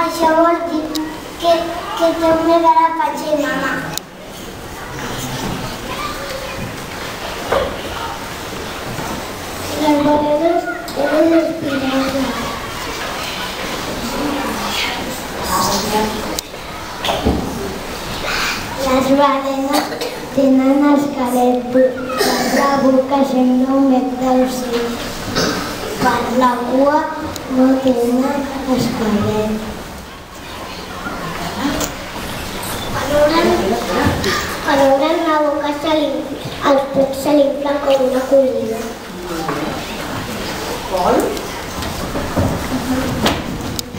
Això vol dir que té una cara patxa, mama. Les balenes tenen espirals. Les balenes tenen esquelet per la boca sembla un bec d'ocell. Per la cua no tenen esquelet. Quan obren la boca els pecs se l'inflen com una collina.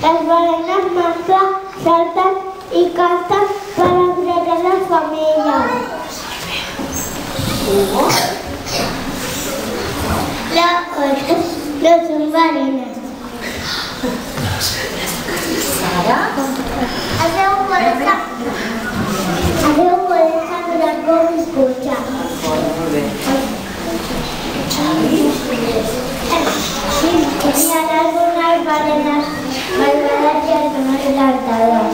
Les balenes mascles salten i canten per atreure les femelles. Les oques no són balenes. Adéu, boleta. Adéu, boleta, mirar com escucha. Hi ha algunes balenes malvades i algunes saltades.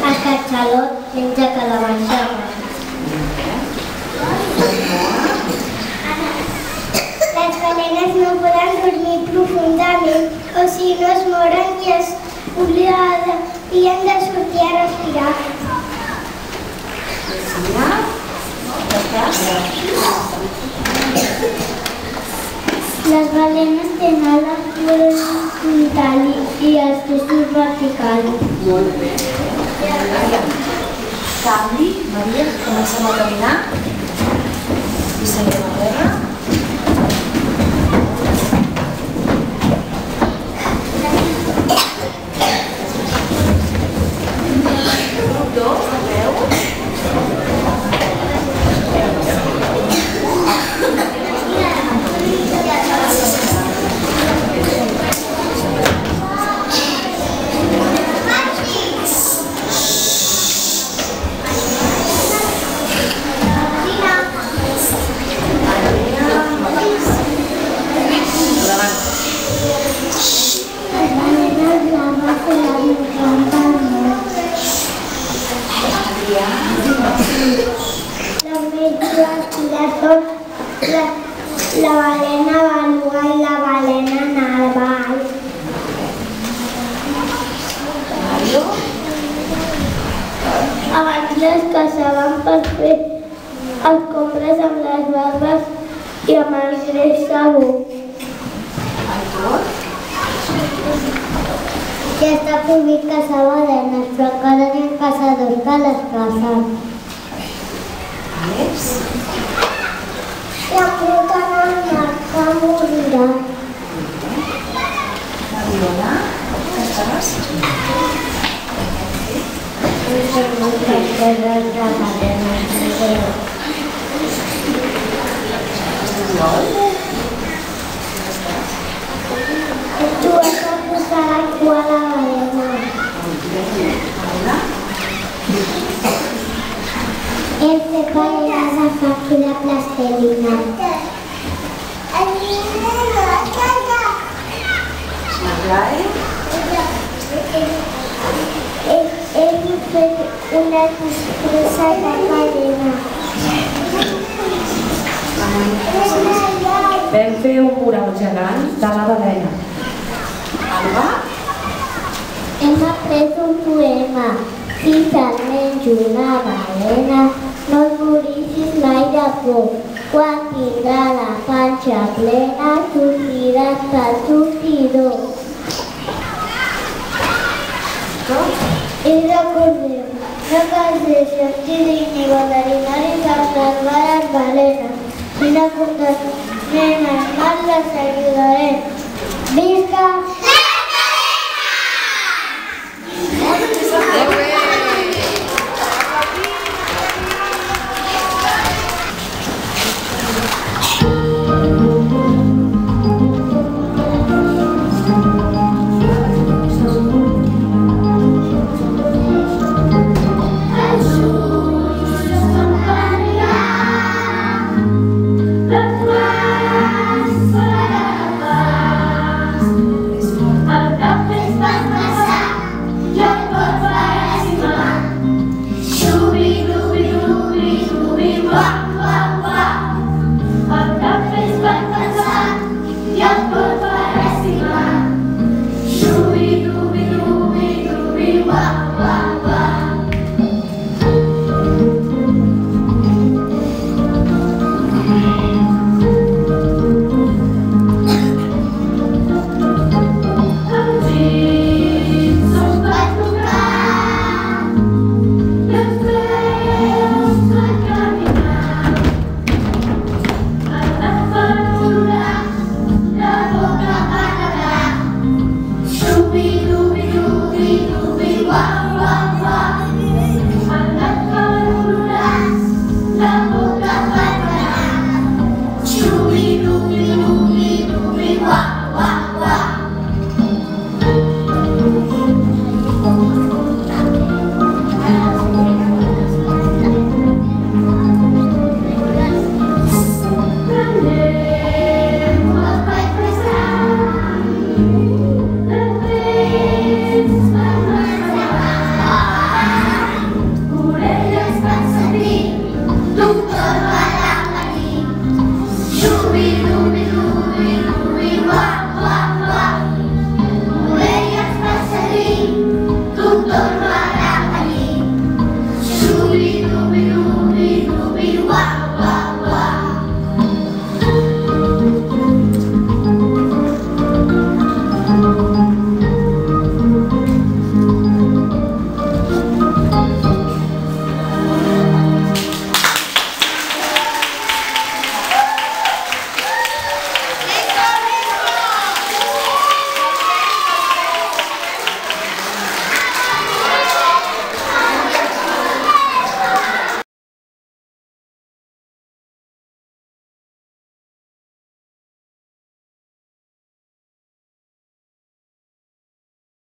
El catxalot menja calabassa. Les balenes no poden dormir profundament o si no es moren i han de sortir a respirar. Les balenes tenen les potes frontals i els testos verticals. Molt bé. Canvi, Maria, comencem a caminar i seguim a terra. Abans les caçaven per fer escombres amb les barbes i amb el greix sabó. Ja està prohibit caçar balenes, però encara n'hi ha caçadors que les cacen. La puta al mar que morirà. La Viola, caçaràs? Moltes coses de balenes. Tu has de posar la cua a la balena. Hem fet balenes de foc i de plastelina. Hem fet una disfressa de balena. Vam fer un mural gegant de la balena. Alba? Hem après un poema. Si te'n menjo una balena, no et morissis mai de por. Quan tindrà la panxa plena, sortiràs pel sortidor. I recordeu, no cal ser científic ni veterinari per salvar les balenes. Si no condemnem el mal, les ajudarem. Visca